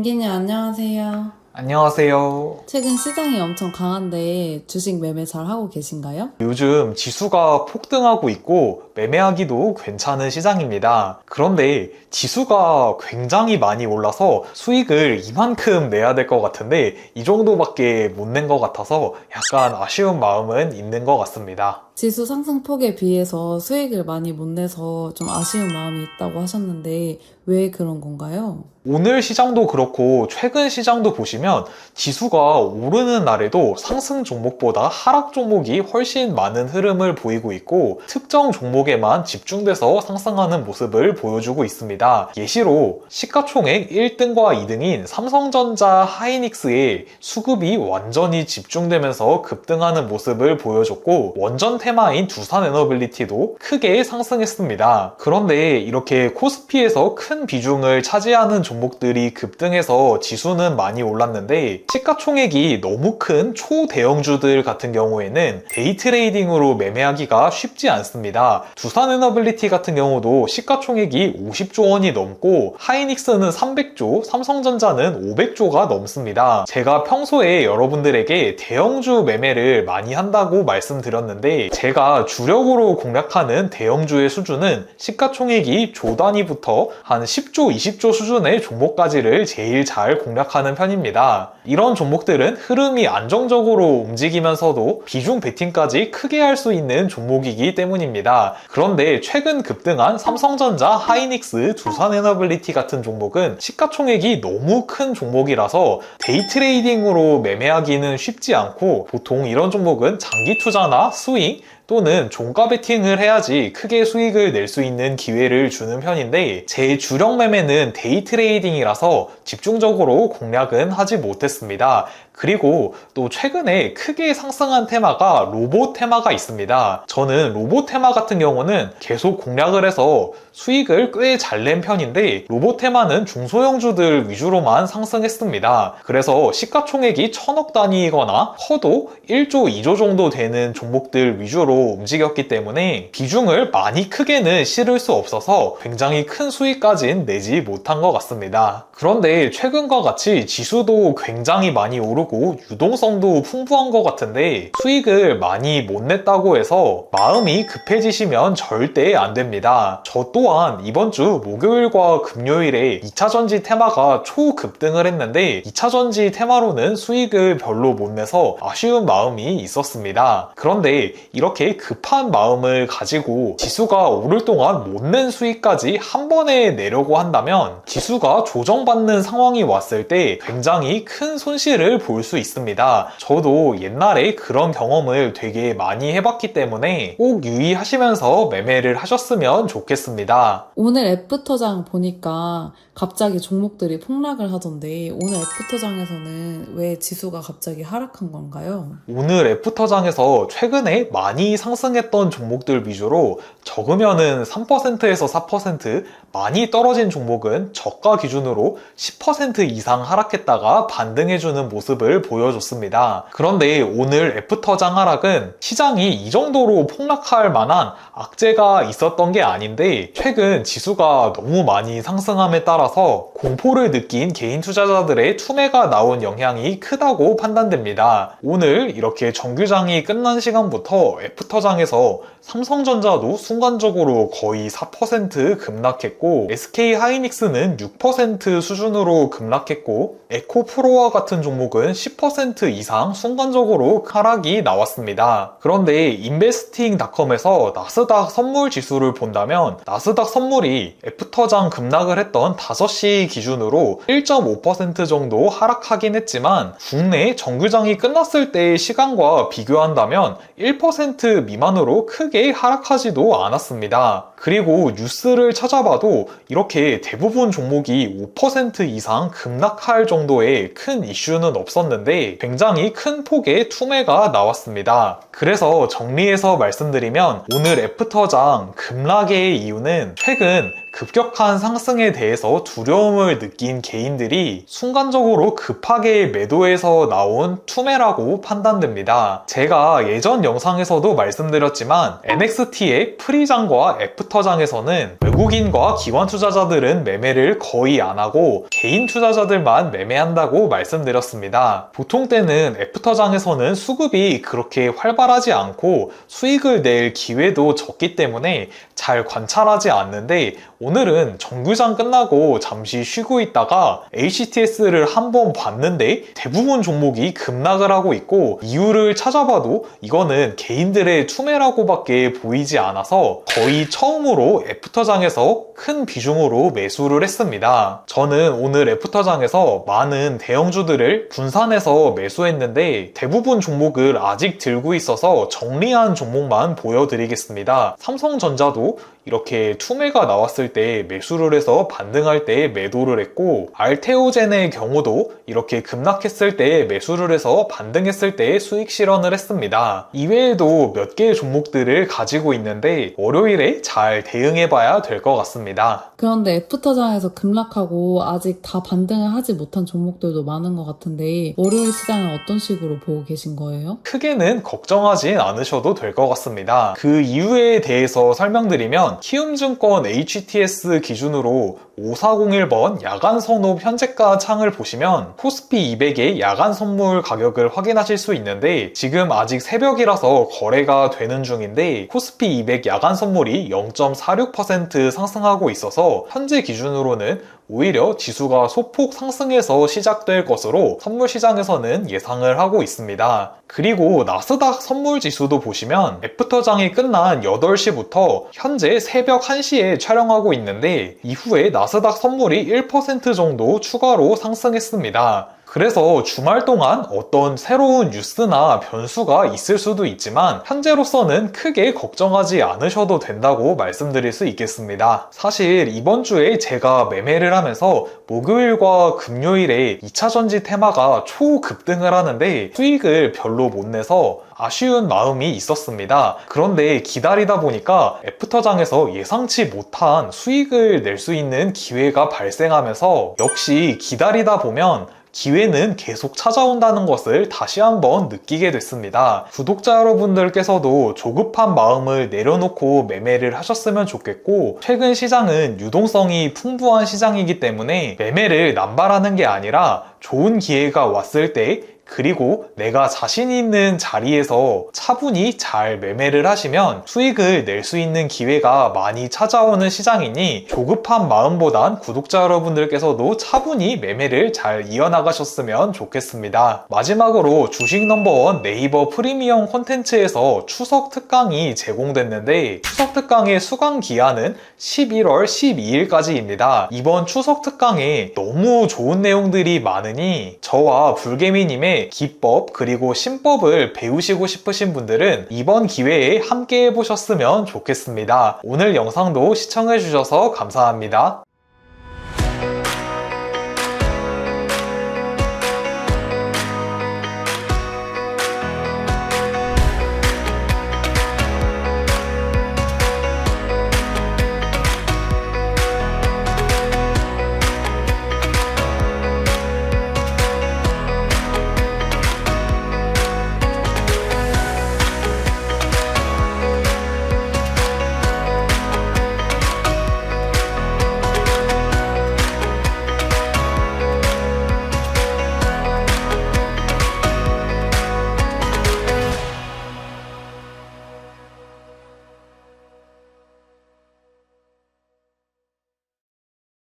랭기님 안녕하세요. 안녕하세요. 최근 시장이 엄청 강한데 주식 매매 잘 하고 계신가요? 요즘 지수가 폭등하고 있고 매매하기도 괜찮은 시장입니다. 그런데 지수가 굉장히 많이 올라서 수익을 이만큼 내야 될 것 같은데 이 정도밖에 못 낸 것 같아서 약간 아쉬운 마음은 있는 것 같습니다. 지수 상승폭에 비해서 수익을 많이 못 내서 좀 아쉬운 마음이 있다고 하셨는데 왜 그런 건가요? 오늘 시장도 그렇고 최근 시장도 보시면 지수가 오르는 날에도 상승 종목보다 하락 종목이 훨씬 많은 흐름을 보이고 있고 특정 종목에만 집중돼서 상승하는 모습을 보여주고 있습니다. 예시로 시가총액 1등과 2등인 삼성전자, 하이닉스의 수급이 완전히 집중되면서 급등하는 모습을 보여줬고 원전 테마인 두산에너빌리티도 크게 상승했습니다. 그런데 이렇게 코스피에서 큰 비중을 차지하는 종목들이 급등해서 지수는 많이 올랐는데 시가총액이 너무 큰 초대형주들 같은 경우에는 데이 트레이딩으로 매매하기가 쉽지 않습니다. 두산에너빌리티 같은 경우도 시가총액이 50조 원이 넘고 하이닉스는 300조, 삼성전자는 500조가 넘습니다. 제가 평소에 여러분들에게 대형주 매매를 많이 한다고 말씀드렸는데 제가 주력으로 공략하는 대형주의 수준은 시가총액이 조 단위부터 한 10조, 20조 수준의 종목까지를 제일 잘 공략하는 편입니다. 이런 종목들은 흐름이 안정적으로 움직이면서도 비중 베팅까지 크게 할 수 있는 종목이기 때문입니다. 그런데 최근 급등한 삼성전자, 하이닉스, 두산에너빌리티 같은 종목은 시가총액이 너무 큰 종목이라서 데이 트레이딩으로 매매하기는 쉽지 않고 보통 이런 종목은 장기 투자나 스윙 또는 종가 베팅을 해야지 크게 수익을 낼 수 있는 기회를 주는 편인데 제 주력 매매는 데이 트레이딩이라서 집중적으로 공략은 하지 못했습니다. 그리고 또 최근에 크게 상승한 테마가 로봇 테마가 있습니다. 저는 로봇 테마 같은 경우는 계속 공략을 해서 수익을 꽤 잘 낸 편인데 로봇 테마는 중소형주들 위주로만 상승했습니다. 그래서 시가총액이 1000억 단위이거나 커도 1조, 2조 정도 되는 종목들 위주로 움직였기 때문에 비중을 많이 크게는 실을 수 없어서 굉장히 큰 수익까지는 내지 못한 것 같습니다. 그런데 최근과 같이 지수도 굉장히 많이 오르고 유동성도 풍부한 것 같은데 수익을 많이 못 냈다고 해서 마음이 급해지시면 절대 안 됩니다. 저 또한 이번 주 목요일과 금요일에 2차전지 테마가 초급등을 했는데 2차전지 테마로는 수익을 별로 못 내서 아쉬운 마음이 있었습니다. 그런데 이렇게 급한 마음을 가지고 지수가 오를 동안 못 낸 수익까지 한 번에 내려고 한다면 지수가 조정받는 상황이 왔을 때 굉장히 큰 손실을 볼 수 있습니다. 저도 옛날에 그런 경험을 되게 많이 해봤기 때문에 꼭 유의하시면서 매매를 하셨으면 좋겠습니다. 오늘 애프터장 보니까 갑자기 종목들이 폭락을 하던데 오늘 애프터장에서는 왜 지수가 갑자기 하락한 건가요? 오늘 애프터장에서 최근에 많이 상승했던 종목들 위주로 적으면은 3%에서 4%, 많이 떨어진 종목은 저가 기준으로 10% 이상 하락했다가 반등해주는 모습을 보여줬습니다. 그런데 오늘 애프터장 하락은 시장이 이 정도로 폭락할 만한 악재가 있었던 게 아닌데 최근 지수가 너무 많이 상승함에 따라서 공포를 느낀 개인 투자자들의 투매가 나온 영향이 크다고 판단됩니다. 오늘 이렇게 정규장이 끝난 시간부터 애프터장에서 삼성전자도 순간적으로 거의 4% 급락했고 SK하이닉스는 6% 수준으로 급락했고 에코프로와 같은 종목은 10% 이상 순간적으로 하락이 나왔습니다. 그런데 인베스팅닷컴에서 나스닥 선물 지수를 본다면 나스닥 선물이 애프터장 급락을 했던 5시 기준으로 1.5% 정도 하락하긴 했지만 국내 정규장이 끝났을 때의 시간과 비교한다면 1% 미만으로 크게 하락하지도 않았습니다. 그리고 뉴스를 찾아봐도 이렇게 대부분 종목이 5% 이상 급락할 정도의 큰 이슈는 없었는데 굉장히 큰 폭의 투매가 나왔습니다. 그래서 정리해서 말씀드리면 오늘 애프터장 급락의 이유는 최근 급격한 상승에 대해서 두려움을 느낀 개인들이 순간적으로 급하게 매도해서 나온 투매라고 판단됩니다. 제가 예전 영상에서도 말씀드렸지만 NXT의 프리장과 애프터장에서는 외국인과 기관 투자자들은 매매를 거의 안 하고 개인 투자자들만 매매한다고 말씀드렸습니다. 보통 때는 애프터장에서는 수급이 그렇게 활발하지 않고 수익을 낼 기회도 적기 때문에 잘 관찰하지 않는데, 오늘은 정규장 끝나고 잠시 쉬고 있다가 HTS를 한번 봤는데 대부분 종목이 급락을 하고 있고, 이유를 찾아봐도 이거는 개인들의 투매라고밖에 보이지 않아서 거의 처음으로 애프터장에서 큰 비중으로 매수를 했습니다. 저는 오늘 애프터장에서 많은 대형주들을 분산해서 매수했는데 대부분 종목을 아직 들고 있어서 정리한 종목만 보여드리겠습니다. 삼성전자도 이렇게 투매가 나왔을 때 매수를 해서 반등할 때 매도를 했고, 알테오젠의 경우도 이렇게 급락했을 때 매수를 해서 반등했을 때 수익 실현을 했습니다. 이외에도 몇 개의 종목들을 가지고 있는데 월요일에 잘 대응해봐야 될 것 같습니다. 그런데 애프터장에서 급락하고 아직 다 반등을 하지 못한 종목들도 많은 것 같은데 월요일 시장은 어떤 식으로 보고 계신 거예요? 크게는 걱정하진 않으셔도 될 것 같습니다. 그 이유에 대해서 설명드리면, 키움증권 HTS 기준으로 5401번 야간 선호 현재가 창을 보시면 코스피 200의 야간 선물 가격을 확인하실 수 있는데, 지금 아직 새벽이라서 거래가 되는 중인데 코스피 200 야간 선물이 0.46% 상승하고 있어서 현재 기준으로는 오히려 지수가 소폭 상승해서 시작될 것으로 선물 시장에서는 예상을 하고 있습니다. 그리고 나스닥 선물 지수도 보시면 애프터장이 끝난 8시부터 현재 새벽 1시에 촬영하고 있는데 이후에 나스닥 선물이 1% 정도 추가로 상승했습니다. 그래서 주말 동안 어떤 새로운 뉴스나 변수가 있을 수도 있지만 현재로서는 크게 걱정하지 않으셔도 된다고 말씀드릴 수 있겠습니다. 사실 이번 주에 제가 매매를 하면서 목요일과 금요일에 2차전지 테마가 초급등을 하는데 수익을 별로 못 내서 아쉬운 마음이 있었습니다. 그런데 기다리다 보니까 애프터장에서 예상치 못한 수익을 낼 수 있는 기회가 발생하면서 역시 기다리다 보면 기회는 계속 찾아온다는 것을 다시 한번 느끼게 됐습니다. 구독자 여러분들께서도 조급한 마음을 내려놓고 매매를 하셨으면 좋겠고, 최근 시장은 유동성이 풍부한 시장이기 때문에 매매를 남발하는 게 아니라 좋은 기회가 왔을 때, 그리고 내가 자신 있는 자리에서 차분히 잘 매매를 하시면 수익을 낼 수 있는 기회가 많이 찾아오는 시장이니 조급한 마음보단 구독자 여러분들께서도 차분히 매매를 잘 이어나가셨으면 좋겠습니다. 마지막으로 주식 넘버원 네이버 프리미엄 콘텐츠에서 추석 특강이 제공됐는데, 추석 특강의 수강 기한은 11월 12일까지입니다. 이번 추석 특강에 너무 좋은 내용들이 많으니 저와 불개미님의 기법 그리고 신법을 배우시고 싶으신 분들은 이번 기회에 함께 해보셨으면 좋겠습니다. 오늘 영상도 시청해주셔서 감사합니다.